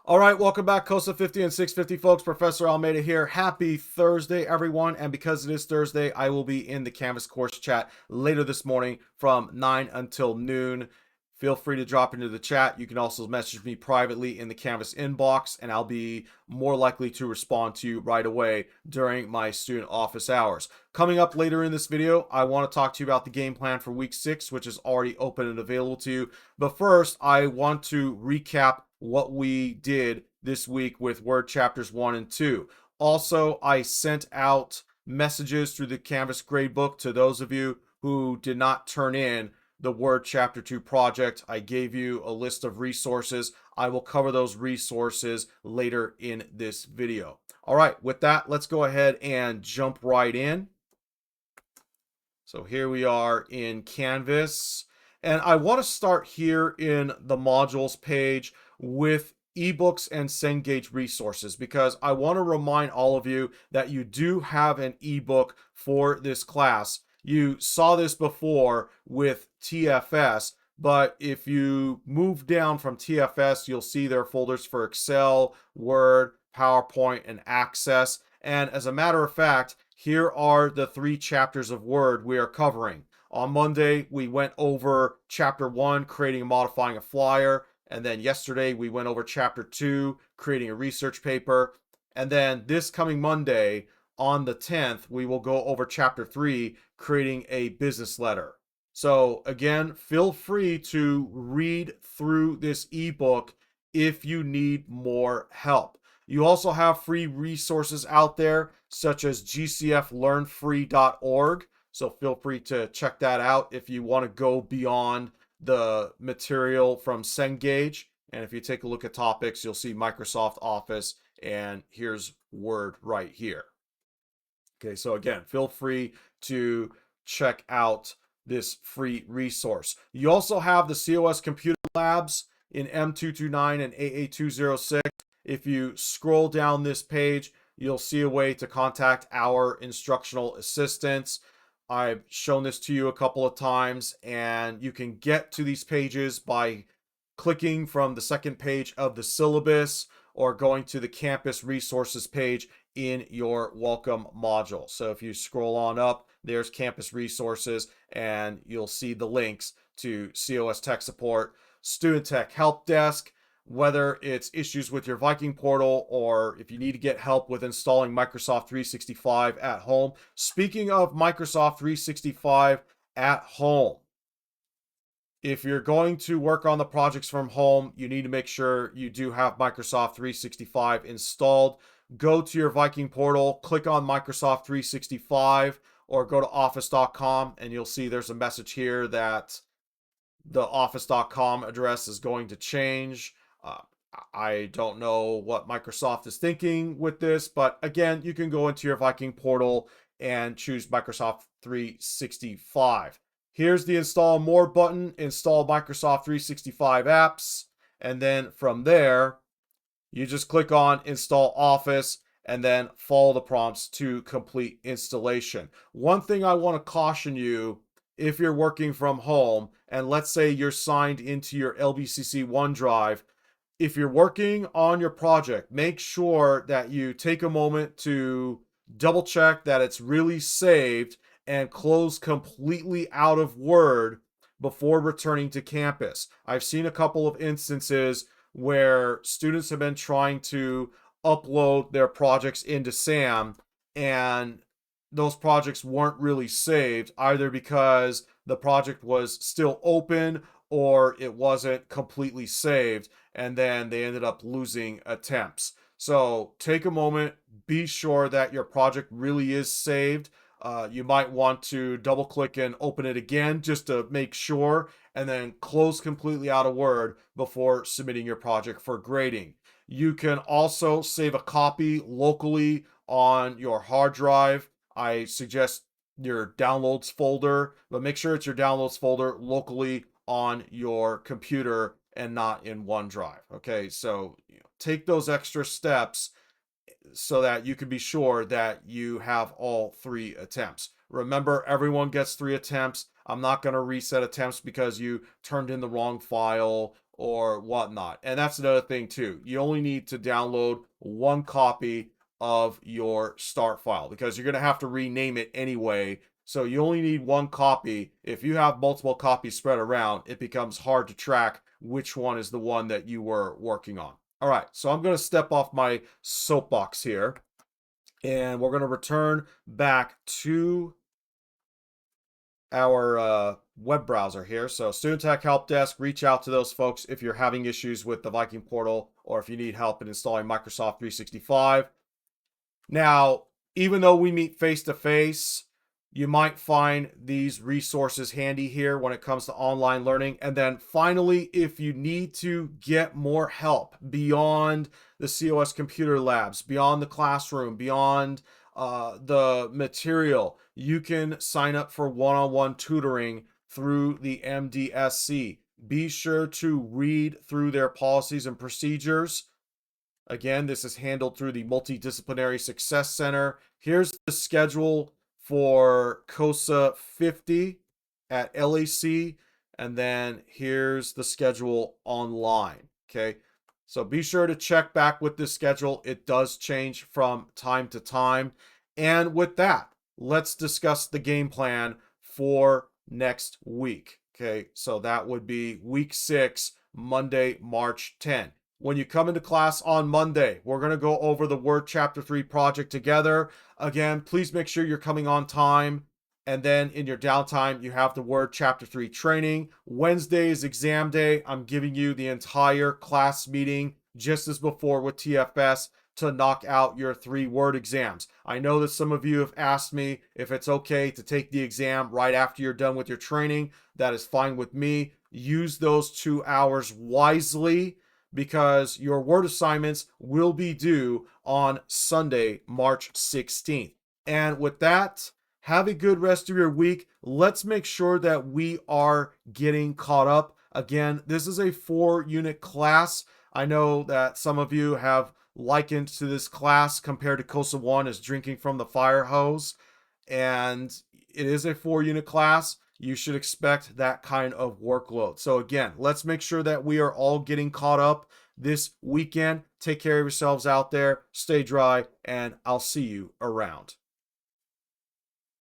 All right, welcome back, COSA 50 and 650 folks. Professor Almeida here. Happy Thursday, everyone. And because it is Thursday, I will be in the Canvas course chat later this morning from 9 until noon. Feel free to drop into the chat. You can also message me privately in the Canvas inbox, and I'll be more likely to respond to you right away during my student office hours. Coming up later in this video, I want to talk to you about the game plan for week 6, which is already open and available to you. But first, I want to recap what we did this week with Word chapters 1 and 2. Also, I sent out messages through the Canvas gradebook to those of you who did not turn in the Word chapter 2 project. I gave you a list of resources. I will cover those resources later in this video. All right, with that, let's go ahead and jump right in. So here we are in Canvas, and I want to start here in the modules page with ebooks and Cengage resources, because I want to remind all of you that you do have an ebook for this class. You saw this before with TFS, but if you move down from TFS, you'll see there are folders for Excel, Word, PowerPoint, and Access. And as a matter of fact, here are the 3 chapters of Word we are covering. On Monday, we went over chapter 1, creating and modifying a flyer. And then yesterday, we went over chapter 2, creating a research paper. And then this coming Monday, on the 10th, we will go over chapter 3, creating a business letter. So again, feel free to read through this ebook if you need more help. You also have free resources out there, such as gcflearnfree.org. So feel free to check that out if you want to go beyond the material from Cengage. And if you take a look at topics, you'll see Microsoft Office, and here's Word right here. Okay, so again, feel free to check out this free resource. You also have the COS Computer Labs in M229 and AA206. If you scroll down this page, you'll see a way to contact our instructional assistants. I've shown this to you a couple of times, and you can get to these pages by clicking from the second page of the syllabus or going to the campus resources page in your welcome module. So if you scroll on up, there's campus resources, and you'll see the links to COS Tech Support, Student Tech Help Desk, whether it's issues with your Viking portal or if you need to get help with installing Microsoft 365 at home. Speaking of Microsoft 365 at home, if you're going to work on the projects from home, you need to make sure you do have Microsoft 365 installed. Go to your Viking portal, click on Microsoft 365, or go to office.com, and you'll see there's a message here that the office.com address is going to change. I don't know what Microsoft is thinking with this, but again, you can go into your Viking portal and choose Microsoft 365. Here's the Install More button, install Microsoft 365 apps, and then from there, you just click on Install Office and then follow the prompts to complete installation. One thing I want to caution you, if you're working from home, and let's say you're signed into your LBCC OneDrive, if you're working on your project, make sure that you take a moment to double check that it's really saved and close completely out of Word before returning to campus. I've seen a couple of instances where students have been trying to upload their projects into SAM, and those projects weren't really saved, either because the project was still open or it wasn't completely saved, and then they ended up losing attempts. So take a moment, be sure that your project really is saved. You might want to double click and open it again just to make sure, and then close completely out of Word before submitting your project for grading. You can also save a copy locally on your hard drive. I suggest your downloads folder, but make sure it's your downloads folder locally on your computer and not in OneDrive. Okay, so take those extra steps so that you can be sure that you have all 3 attempts. Remember, everyone gets 3 attempts. I'm not going to reset attempts because you turned in the wrong file or whatnot. And that's another thing too. You only need to download one copy of your start file because you're going to have to rename it anyway. So you only need one copy. If you have multiple copies spread around, it becomes hard to track which one is the one that you were working on. All right, so I'm going to step off my soapbox here, and we're going to return back to our web browser here. So Student Tech Help Desk, reach out to those folks if you're having issues with the Viking portal or if you need help in installing Microsoft 365. Now, even though we meet face to face, you might find these resources handy here when it comes to online learning. And then finally, if you need to get more help beyond the COS computer labs, beyond the classroom, beyond the material, you can sign up for one-on-one tutoring through the MDSC. Be sure to read through their policies and procedures. Again, this is handled through the Multidisciplinary Success Center. Here's the schedule for COSA 50 at LAC, and then here's the schedule online. Okay, so be sure to check back with this schedule. It does change from time to time. And with that, let's discuss the game plan for next week. Okay, so that would be week 6, Monday, March 10. When you come into class on Monday, we're going to go over the Word Chapter 3 project together. Again, please make sure you're coming on time. And then in your downtime, you have the Word Chapter 3 training. Wednesday is exam day. I'm giving you the entire class meeting just as before with TFS to knock out your 3 word exams. I know that some of you have asked me if it's okay to take the exam right after you're done with your training. That is fine with me. Use those 2 hours wisely, because your Word assignments will be due on Sunday, March 16th. And with that, have a good rest of your week. Let's make sure that we are getting caught up. Again, this is a 4-unit class. I know that some of you have likened to this class compared to COSA 1 as drinking from the fire hose. And it is a 4-unit class. You should expect that kind of workload. So again, let's make sure that we are all getting caught up this weekend. Take care of yourselves out there, stay dry, and I'll see you around.